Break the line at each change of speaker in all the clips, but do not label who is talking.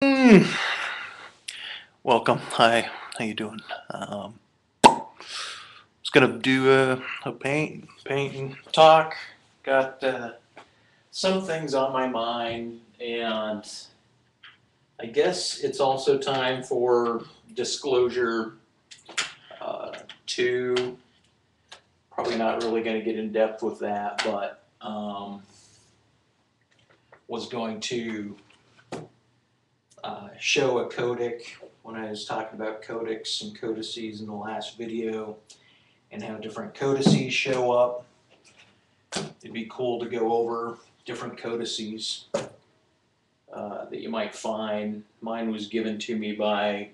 Mm. Welcome. Hi. How you doing? Was gonna do a paint and talk. Got some things on my mind, and I guess it's also time for disclosure. Two. Probably not really going to get in depth with that, but was going to show a codec when I was talking about codecs and codices in the last video, and how different codices show up. It'd be cool to go over different codices that you might find. Mine was given to me by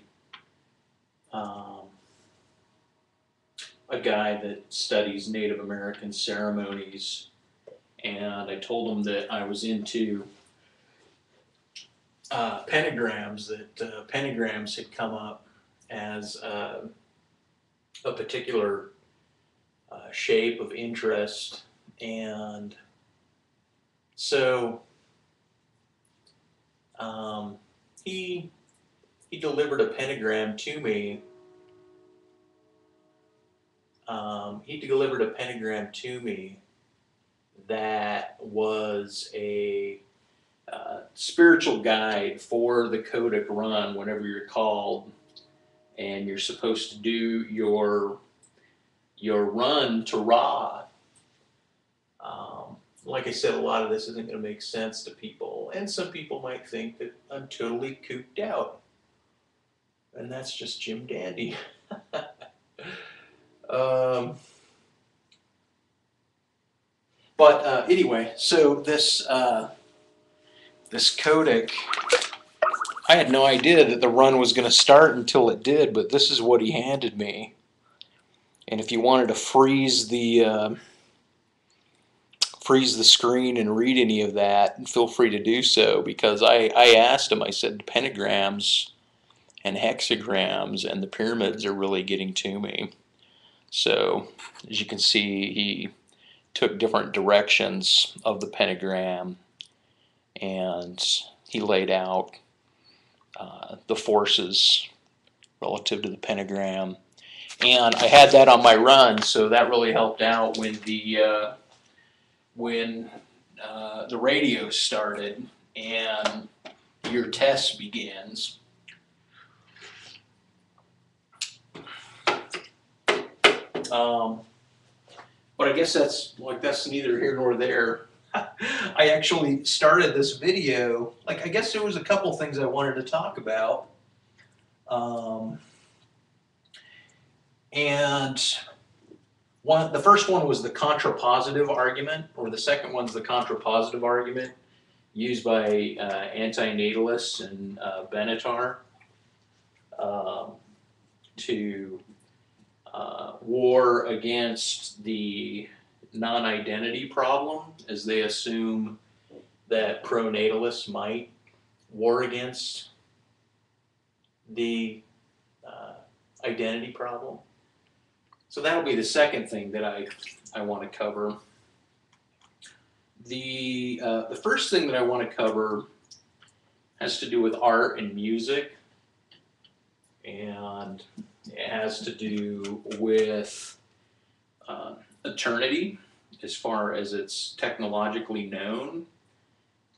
a guy that studies Native American ceremonies, and I told him that I was into pentagrams, that pentagrams had come up as a particular shape of interest, and so he delivered a pentagram to me. He delivered a pentagram to me that was a spiritual guide for the Codic run whenever you're called, and you're supposed to do your run to Ra. Like I said, a lot of this isn't going to make sense to people, and some people might think that I'm totally cooped out, and that's just Jim Dandy. But anyway, so this codec, I had no idea that the run was going to start until it did, but this is what he handed me. And if you wanted to freeze the screen and read any of that, feel free to do so, because I asked him, I said, pentagrams and hexagrams and the pyramids are really getting to me. So as you can see, he took different directions of the pentagram, and he laid out the forces relative to the pentagram. And I had that on my run, so that really helped out when the radio started and your test begins. But I guess that's neither here nor there. I actually started this video, I guess there was a couple things I wanted to talk about. And the first one was the contrapositive argument, or the second one's the contrapositive argument used by antinatalists and Benatar to war against the non-identity problem, as they assume that pronatalists might war against the identity problem. So that'll be the second thing that I want to cover. The first thing that I want to cover has to do with art and music, and it has to do with eternity as far as it's technologically known.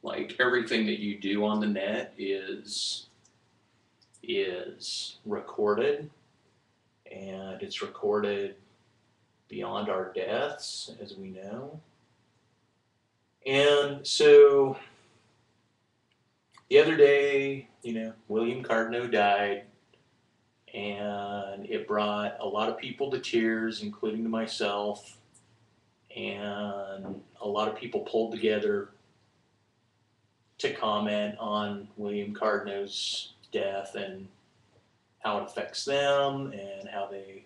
Like, everything that you do on the net is recorded, and it's recorded beyond our deaths, as we know. And so the other day, William Cardno died, and it brought a lot of people to tears, including to myself, and a lot of people pulled together to comment on William Cardno's death and how it affects them and how they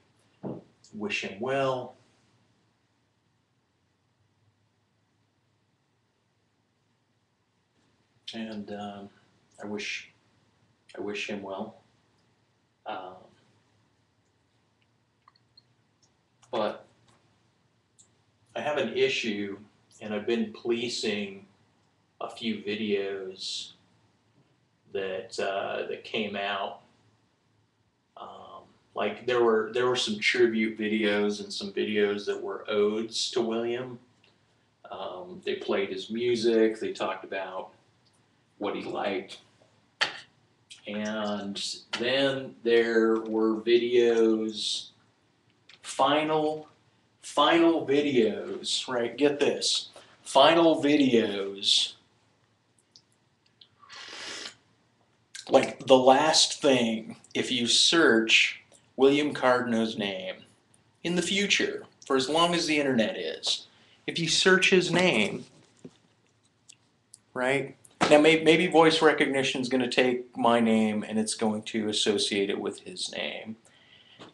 wish him well. And I wish him well. But I have an issue, and I've been policing a few videos that came out. Like there were some tribute videos and some videos that were odes to William. They played his music. They talked about what he liked. And then there were videos, final videos, right? Get this. Final videos, like the last thing, if you search William Cardno's name in the future, for as long as the internet is, if you search his name, right? Now, maybe voice recognition is going to take my name and it's going to associate it with his name,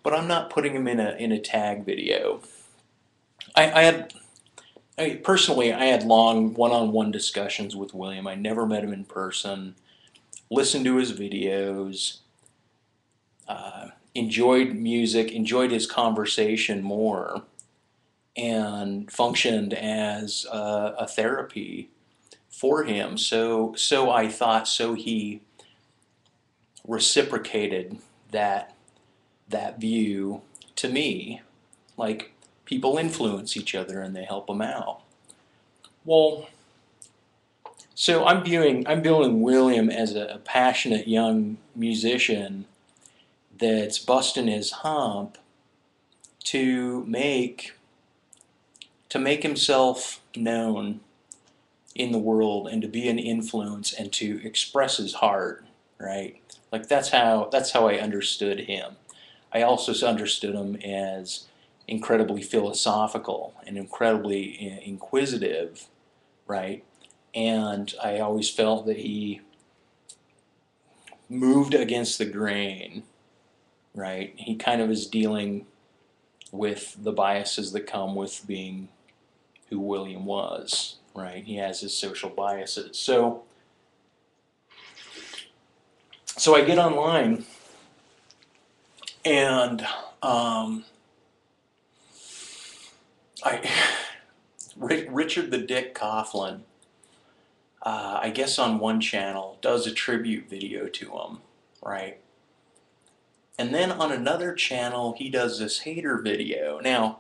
but I'm not putting him in a tag video. Personally, I had long one-on-one discussions with William. I never met him in person. Listened to his videos. Enjoyed music. Enjoyed his conversation more, and functioned as a therapy for him. So I thought. So he reciprocated that view to me. Like, people influence each other and they help them out. Well, so I'm viewing William as a passionate young musician that's busting his hump to make himself known in the world and to be an influence and to express his heart, right? Like that's how I understood him. I also understood him as incredibly philosophical and incredibly inquisitive, right? And I always felt that he moved against the grain, right? He kind of is dealing with the biases that come with being who William was, right? He has his social biases. So I get online and Richard the Dick Coughlin, I guess on one channel, does a tribute video to him, right? And then on another channel, he does this hater video. Now,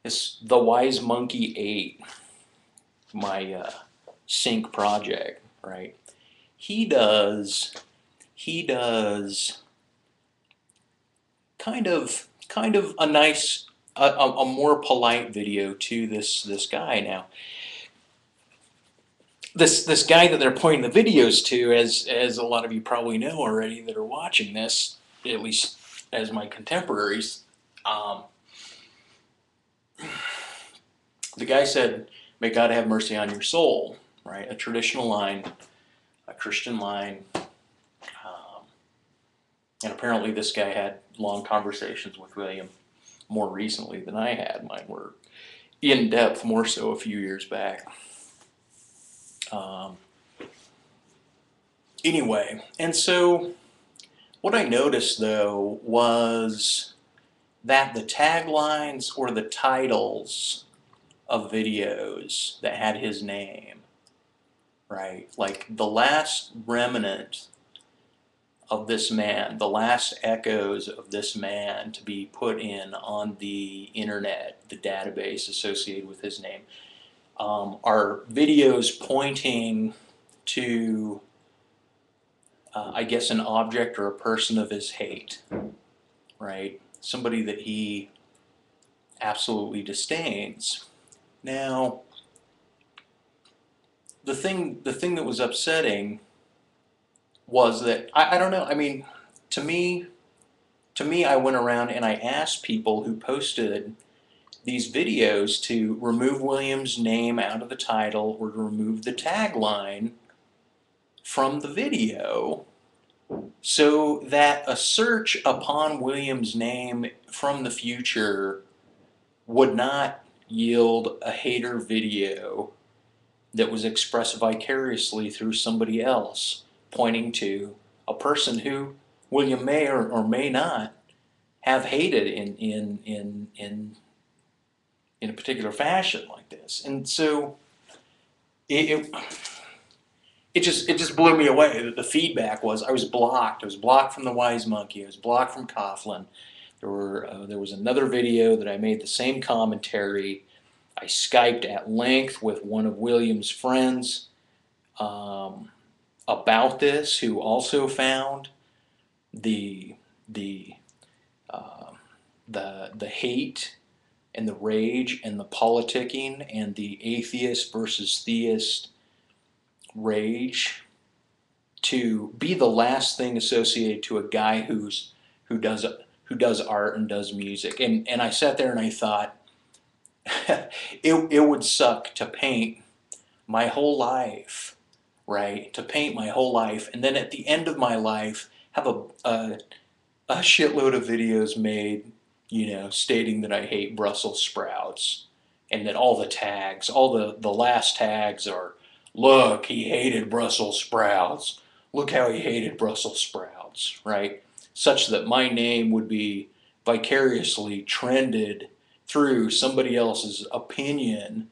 this The Wise Monkey 8, my sync project, right? He does kind of a nice, a more polite video to this guy. Now, this guy that they're pointing the videos to, as a lot of you probably know already that are watching this, at least as my contemporaries, the guy said, "May God have mercy on your soul," right? A traditional line, a Christian line. And apparently this guy had long conversations with William more recently than I had. Mine were in depth, more so a few years back. Anyway, and so what I noticed though was that the taglines or the titles of videos that had his name, right? Like the last remnant of this man, the last echoes of this man to be put in on the internet, the database associated with his name, are videos pointing to, I guess, an object or a person of his hate, right? Somebody that he absolutely disdains. Now, the thing that was upsetting was that I don't know. I mean, to me, I went around and I asked people who posted these videos to remove William's name out of the title or to remove the tagline from the video, so that a search upon William's name from the future would not yield a hater video that was expressed vicariously through somebody else, pointing to a person who William may or may not have hated in a particular fashion like this. And so it it just blew me away that the feedback was I was blocked. I was blocked from the Wise Monkey. I was blocked from Coughlin. There was another video that I made the same commentary. I Skyped at length with one of William's friends um, about this, who also found the the uh, the hate and the rage and the politicking and the atheist versus theist rage to be the last thing associated to a guy who does who does art and does music. And I sat there and I thought it would suck to paint my whole life, right? To paint my whole life, and then at the end of my life have a shitload of videos made, stating that I hate Brussels sprouts, and that all the tags, all the last tags are, look, he hated Brussels sprouts. Look how he hated Brussels sprouts, right? Such that my name would be vicariously trended through somebody else's opinion,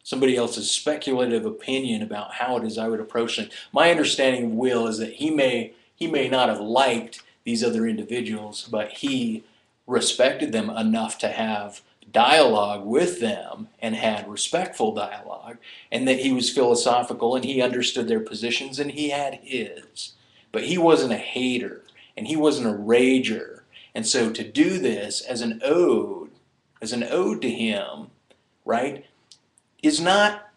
somebody else's speculative opinion about how it is I would approach things. My understanding of Will is that he may not have liked these other individuals, but he respected them enough to have dialogue with them and had respectful dialogue, and that he was philosophical and he understood their positions and he had his. But he wasn't a hater and he wasn't a rager. And so to do this as an ode to him, right, is not,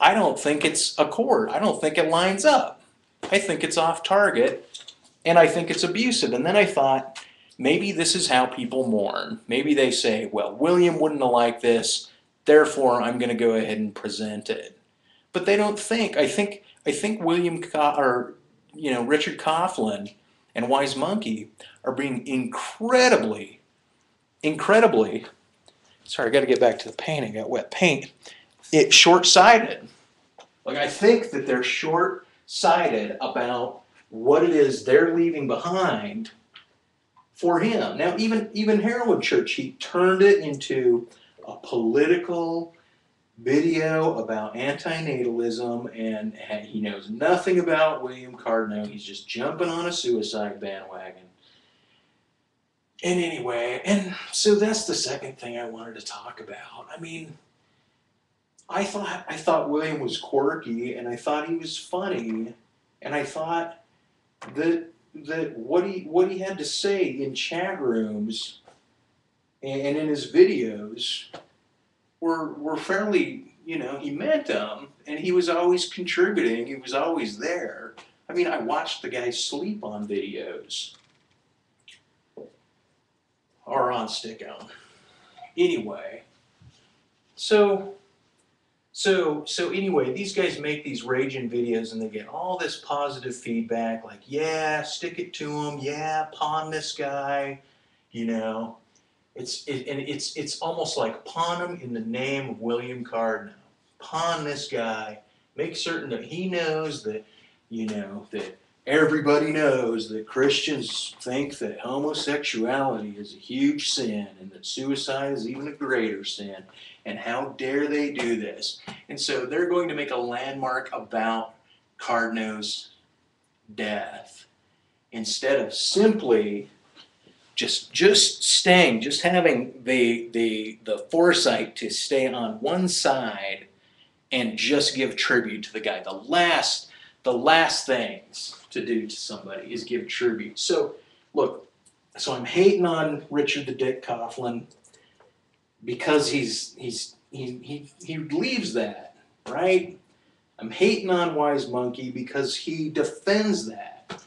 I don't think it's a chord. I don't think it lines up. I think it's off target, and I think it's abusive. And then I thought, maybe this is how people mourn. Maybe they say, well, William wouldn't have liked this, therefore I'm going to go ahead and present it. But they don't think. I think Richard Coughlin and Wise Monkey are being incredibly, sorry, I got to get back to the painting. I got wet paint. It's short-sighted. Like, I think that they're short-sighted about what it is they're leaving behind for him. Now, even Heroin Church, he turned it into a political video about antinatalism, and he knows nothing about William Cardno. He's just jumping on a suicide bandwagon. And anyway, and so that's the second thing I wanted to talk about. I mean, I thought William was quirky, and I thought he was funny, and I thought that what he had to say in chat rooms and in his videos were fairly, he meant them, and he was always contributing. He was always there. I mean, I watched the guy sleep on videos or on stick-on. Anyway, so anyway, these guys make these raging videos and they get all this positive feedback, like, yeah, stick it to him, yeah, pawn this guy, It's almost like pawn him in the name of William Cardno. Pawn this guy, make certain that he knows that, that everybody knows that Christians think that homosexuality is a huge sin and that suicide is even a greater sin. And how dare they do this? And so they're going to make a landmark about Cardno's death instead of simply just having the foresight to stay on one side and just give tribute to the guy. The last things to do to somebody is give tribute. So look, I'm hating on Richard the Dick Coughlin because he leaves that, right? I'm hating on Wise Monkey because he defends that.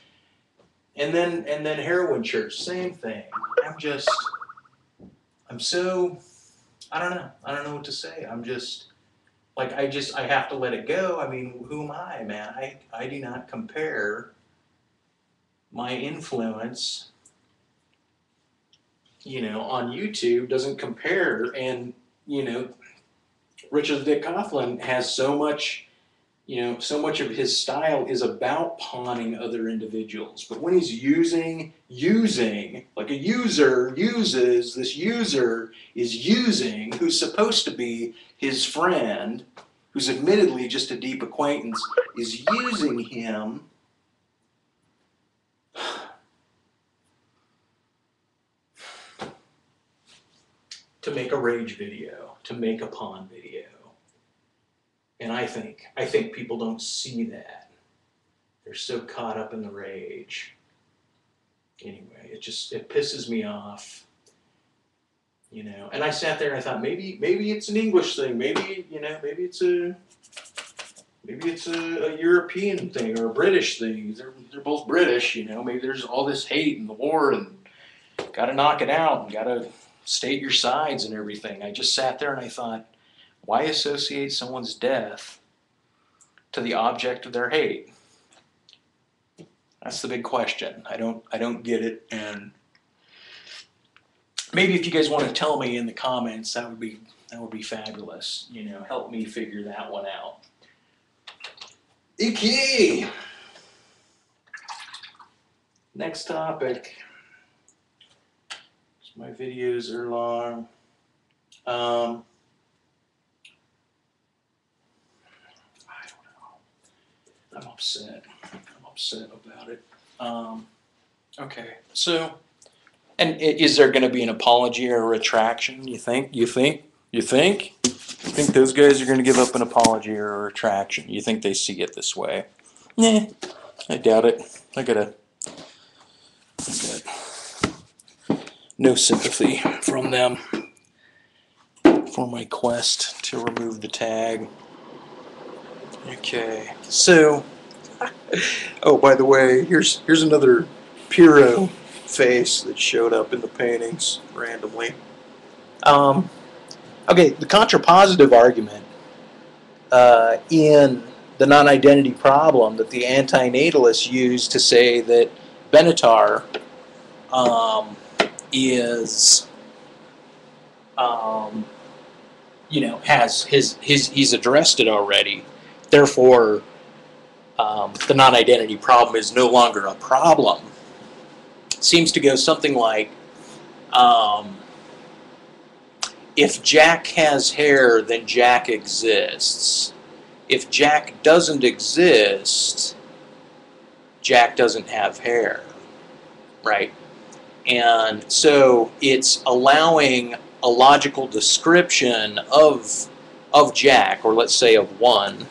And then Heroin Church, same thing. I don't know what to say. I'm just, like, I have to let it go. I mean, who am I, man? I do not compare my influence, on YouTube doesn't compare. And, Richard Dick Coughlin has so much of his style is about pawning other individuals. But when he's using, like a user uses, this user is using, who's supposed to be his friend, who's admittedly just a deep acquaintance, is using him to make a rage video, to make a pawn video. And I think people don't see that. They're so caught up in the rage. Anyway, it pisses me off. You know, and I sat there and I thought maybe it's an English thing, maybe it's a European thing or a British thing. They're both British, you know. Maybe there's all this hate in the war and got to knock it out and got to state your sides and everything. I just sat there and I thought, why associate someone's death to the object of their hate? That's the big question. I don't get it, and maybe if you guys want to tell me in the comments, that would be fabulous. You know, help me figure that one out. Okay. Next topic. My videos are long. I don't know. I'm upset about it. Okay, so, and is there going to be an apology or a retraction? You think those guys are going to give up an apology or a retraction? You think they see it this way? Nah, I doubt it. I got no sympathy from them for my quest to remove the tag. Okay, so, oh, by the way, here's another Piro face that showed up in the paintings randomly. Okay, the contrapositive argument in the non-identity problem that the antinatalists use to say that Benatar is, you know, has he's addressed it already. Therefore, the non-identity problem is no longer a problem. It seems to go something like, if Jack has hair, then Jack exists. If Jack doesn't exist, Jack doesn't have hair, right? And so it's allowing a logical description of Jack, or let's say of one.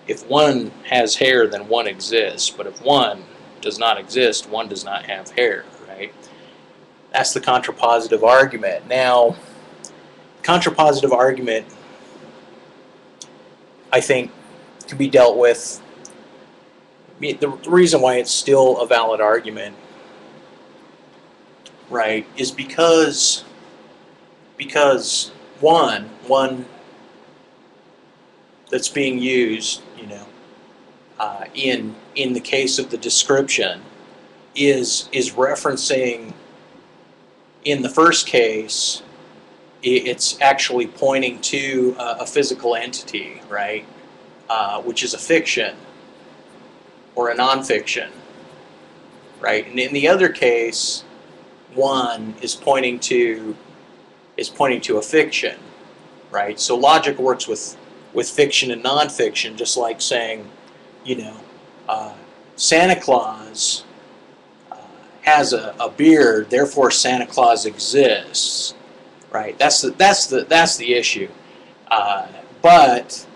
If one has hair, then one exists. But if one does not exist, one does not have hair, right? That's the contrapositive argument. Now, contrapositive argument, I think, can be dealt with. The reason why it's still a valid argument, right, is because one that's being used, you know, in the case of the description is referencing, in the first case, it's actually pointing to a physical entity, right, which is a fiction or a non-fiction, right? And in the other case, one is pointing to a fiction, right? So logic works with fiction and non-fiction, just like saying, you know, Santa Claus has a beard, therefore Santa Claus exists, right? That's the issue. But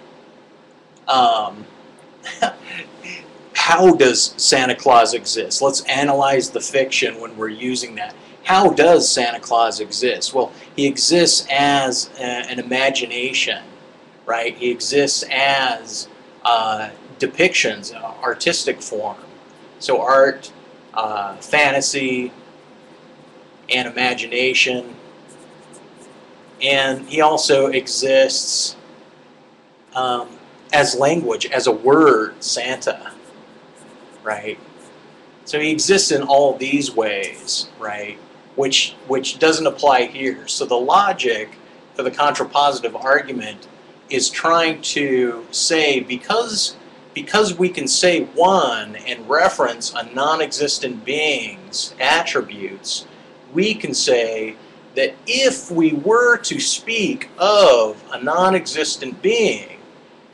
how does Santa Claus exist? Let's analyze the fiction when we're using that. How does Santa Claus exist? Well, he exists as an imagination, right? He exists as depictions, artistic form. So art, fantasy, and imagination. And he also exists as language, as a word, Santa, right? So he exists in all these ways, right? Which doesn't apply here. So the logic for the contrapositive argument is trying to say, because we can say one and reference a non-existent being's attributes, we can say that if we were to speak of a non-existent being,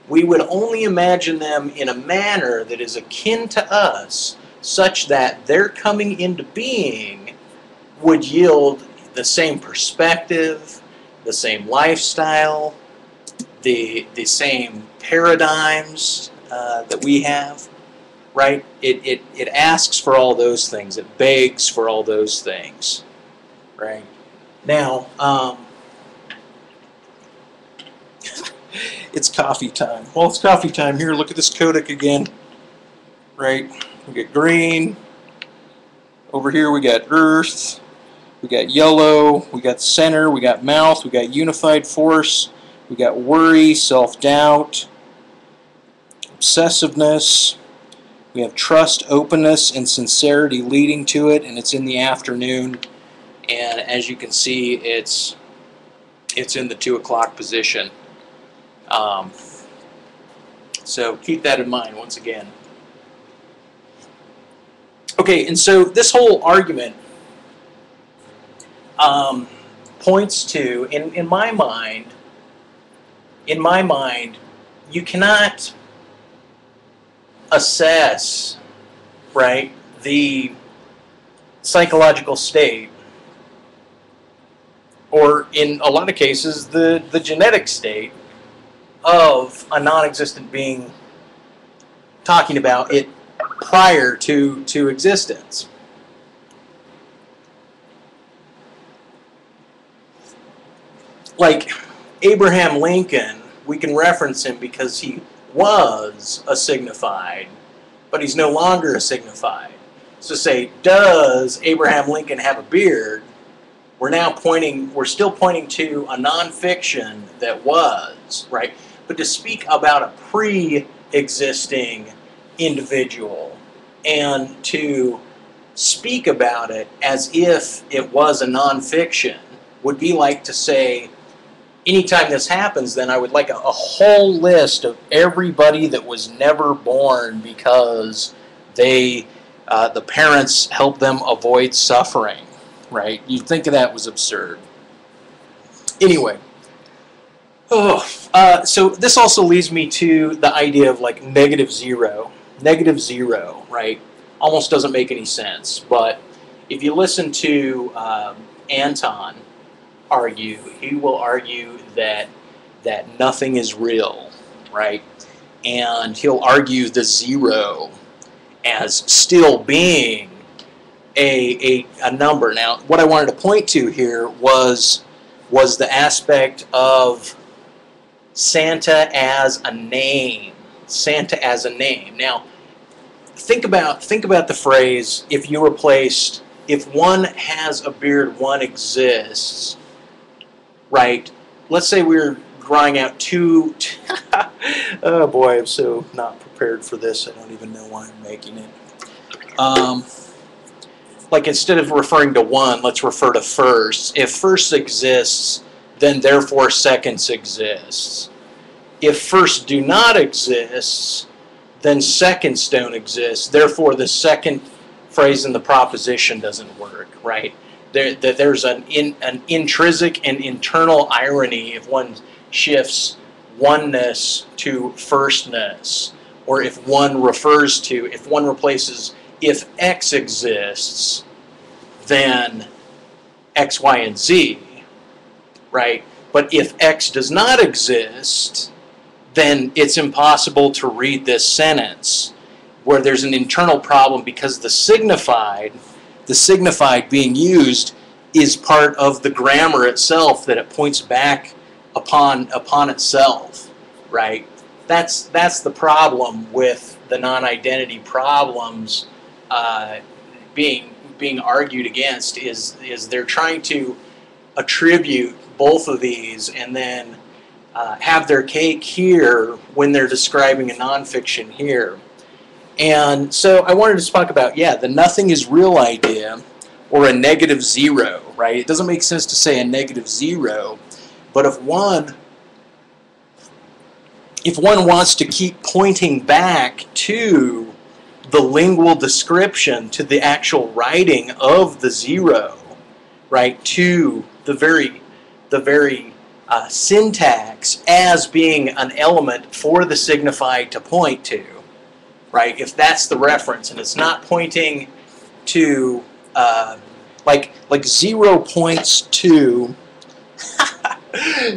we would only imagine them in a manner that is akin to us, such that their coming into being would yield the same perspective, the same lifestyle, the same paradigms that we have, right? It asks for all those things. It begs for all those things, right? Now, it's coffee time. Well, it's coffee time here. Look at this codic again, right? We get green. Over here we got earth. We got yellow. We got center. We got mouth. We got unified force. We got worry, self-doubt, obsessiveness. We have trust, openness, and sincerity leading to it, and it's in the afternoon. And as you can see, it's in the 2 o'clock position. So keep that in mind once again. Okay, and so this whole argument points to, in my mind, you cannot assess, right, the psychological state, or in a lot of cases the genetic state of a non-existent being, talking about it prior to existence. Like Abraham Lincoln, we can reference him because he was a signified, but he's no longer a signified. So say, does Abraham Lincoln have a beard? We're still pointing to a non-fiction that was, right? But to speak about a pre-existing individual and to speak about it as if it was a non-fiction would be like to say, anytime this happens, then I would like a whole list of everybody that was never born because the parents helped them avoid suffering, right? You'd think of that was absurd. Anyway, so this also leads me to the idea of like negative zero. Negative zero, right? Almost doesn't make any sense, but if you listen to Anton argue, he will argue that nothing is real, right? And he'll argue the zero as still being a number. Now, what I wanted to point to here was the aspect of Santa as a name. Santa as a name. Now, think about the phrase, if one has a beard, one exists, right? Let's say we're drawing out two oh boy, I'm so not prepared for this. I don't even know why I'm making it. Like instead of referring to one, let's refer to first. If first exists, then therefore seconds exists. If first do not exist, then seconds don't exist. Therefore, the second phrase in the proposition doesn't work, right? There's an intrinsic and internal irony if one shifts oneness to firstness, or if one replaces, if X exists, then X, Y, and Z, right? But if X does not exist, then it's impossible to read this sentence, where there's an internal problem because the signified being used is part of the grammar itself, that it points back upon itself, right? That's the problem with the non-identity problems being argued against, is they're trying to attribute both of these and then have their cake here when they're describing a nonfiction here. And so I wanted to talk about, the nothing is real idea, or a negative zero, right? It doesn't make sense to say a negative zero, but if one wants to keep pointing back to the lingual description, to the actual writing of the zero, right, to the very
syntax as being an element for the signified to point to, right? If that's the reference, and it's not pointing to like 0 points to.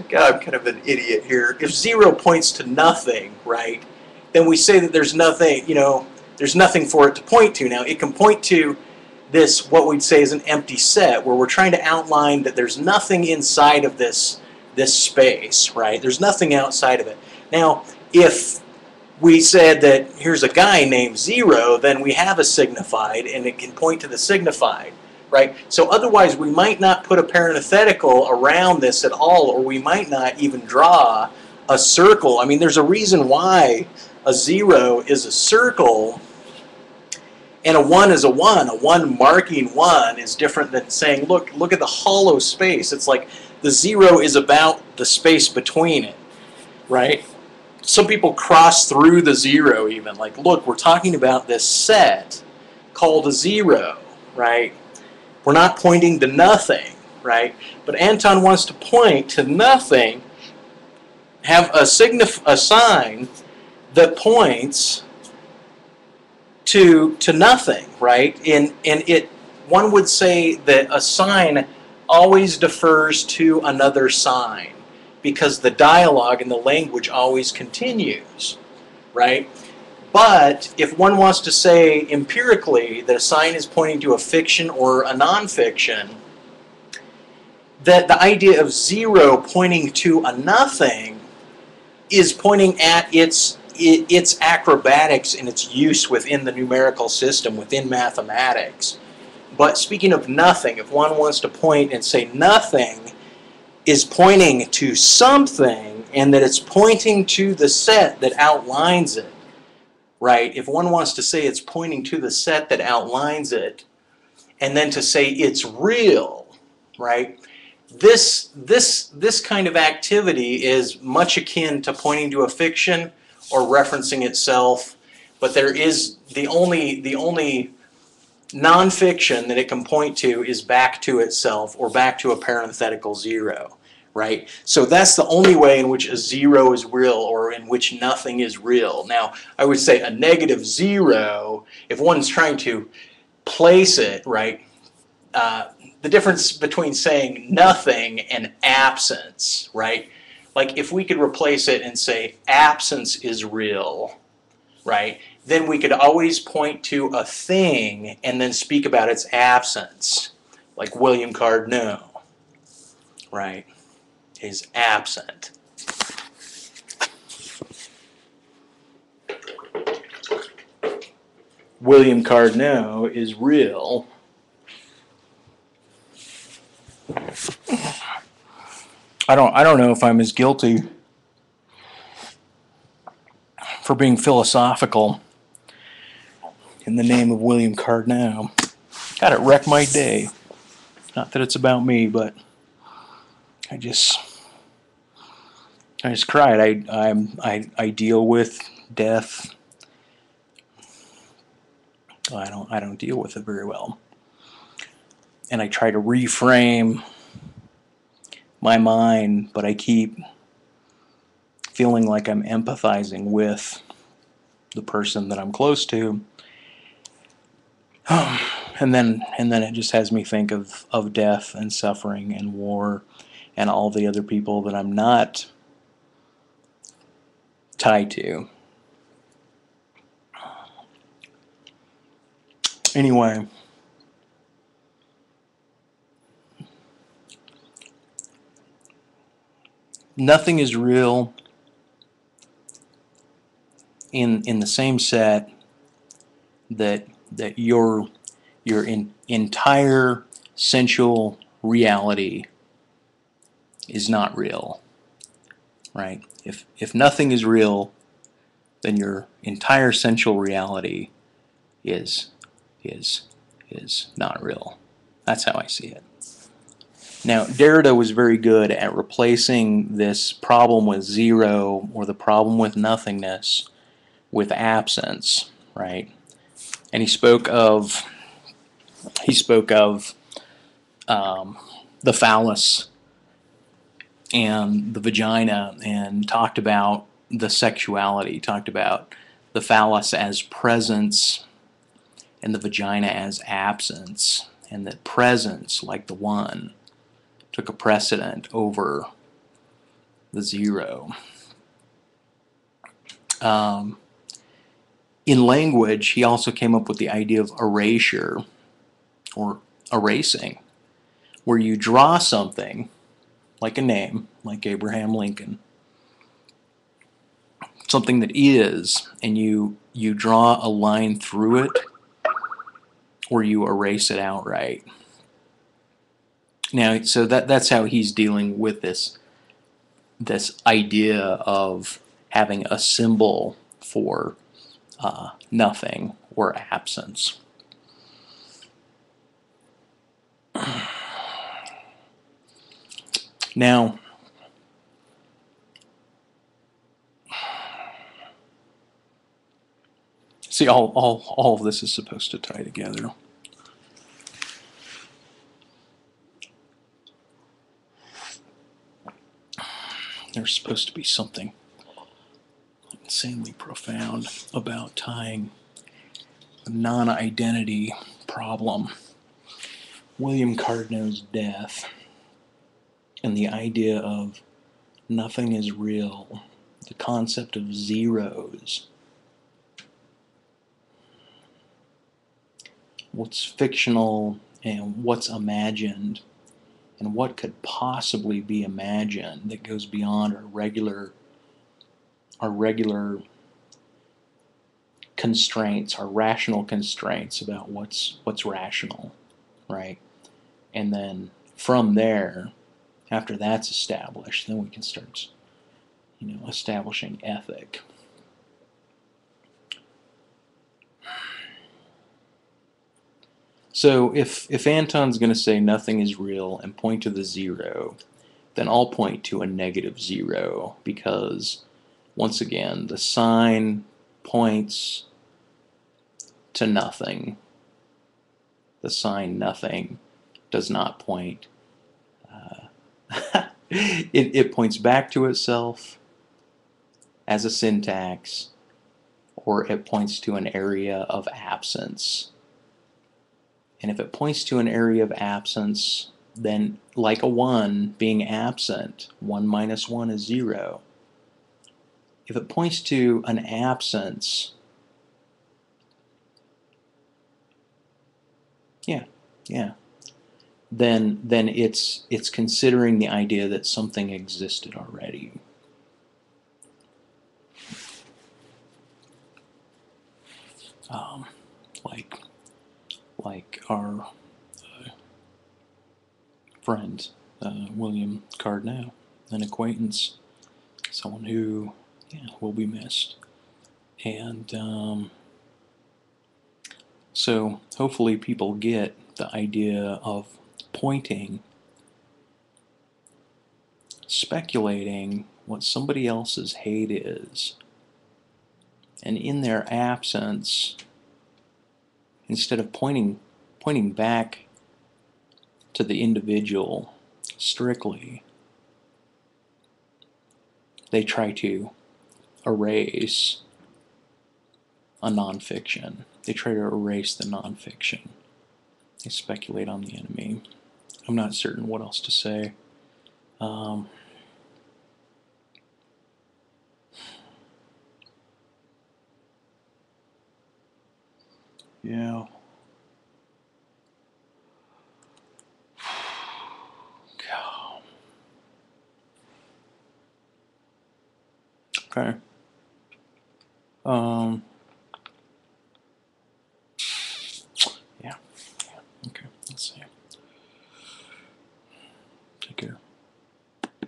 God, I'm kind of an idiot here. If 0 points to nothing, right, then we say that there's nothing, there's nothing for it to point to. Now, it can point to this, what we'd say is an empty set, where we're trying to outline that there's nothing inside of this space, right? There's nothing outside of it. Now, if we said that here's a guy named 0, then we have a signified, and it can point to the signified, right? So otherwise, we might not put a parenthetical around this at all, or we might not even draw a circle. I mean, there's a reason why a 0 is a circle and a 1 is a 1. A 1 marking 1 is different than saying, look at the hollow space. It's like the 0 is about the space between it, right? Some people cross through the 0 even. Like, look, we're talking about this set called a 0, right? We're not pointing to nothing, right? But Anton wants to point to nothing, have a sign that points to nothing, right? And one would say that a sign always defers to another sign, because the dialogue and the language always continues, right? But if one wants to say empirically that a sign is pointing to a fiction or a non-fiction, that the idea of 0 pointing to a nothing is pointing at its acrobatics and its use within the numerical system, within mathematics. But speaking of nothing, if one wants to point and say nothing is pointing to something, and that it's pointing to the set that outlines it, right? If one wants to say it's pointing to the set that outlines it, and then to say it's real, right? This kind of activity is much akin to pointing to a fiction or referencing itself, but there is the only non-fiction that it can point to is back to itself, or back to a parenthetical 0, right? So that's the only way in which a 0 is real, or in which nothing is real. Now, I would say a negative 0, if one's trying to place it, right, the difference between saying nothing and absence, right? Like, if we could replace it and say absence is real, right, then we could always point to a thing and then speak about its absence, like William Cardinal, right, is absent. William Cardinal is real. I don't know if I'm as guilty for being philosophical in the name of William Cardinal. God, it wrecked my day. Not that it's about me, but I just cried. I deal with death. I don't deal with it very well, and I try to reframe my mind, but I keep feeling like I'm empathizing with the person that I'm close to. And then it just has me think of death and suffering and war and all the other people that I'm not tied to. Anyway, nothing is real in the same set that your entire sensual reality is not real, right? If nothing is real, then your entire sensual reality is not real. That's how I see it. Now, Derrida was very good at replacing this problem with 0, or the problem with nothingness, with absence, right? And he spoke of the phallus and the vagina, and talked about the sexuality, talked about the phallus as presence and the vagina as absence, and that presence, like the one, took a precedent over the zero. In language, he also came up with the idea of erasure, or erasing, where you draw something, like a name, like Abraham Lincoln, something that is, and you draw a line through it, or you erase it outright. Now, so that's how he's dealing with this idea of having a symbol for nothing or absence. Now, see, all of this is supposed to tie together. There's supposed to be something insanely profound about tying the non-identity problem, William Cardno's death, and the idea of nothing is real, the concept of zeros, what's fictional and what's imagined, and what could possibly be imagined that goes beyond our regular constraints, our rational constraints about what's rational, right? And then from there, after that's established, then we can start, establishing ethic. So if Anton's going to say nothing is real and point to the zero, then I'll point to a negative zero, because once again, the sign points to nothing. The sign nothing does not point. It points back to itself as a syntax, or it points to an area of absence. And if it points to an area of absence, then like a 1 being absent, 1 minus 1 is 0. If it points to an absence, then it's considering the idea that something existed already. Like our friend William Cardno, an acquaintance, someone who will be missed. And so hopefully people get the idea of pointing, speculating what somebody else's hate is, and in their absence, instead of pointing back to the individual strictly, they try to erase a nonfiction. They try to erase the nonfiction. They speculate on the enemy. I'm not certain what else to say. Yeah. Okay. Yeah. Okay. Let's see.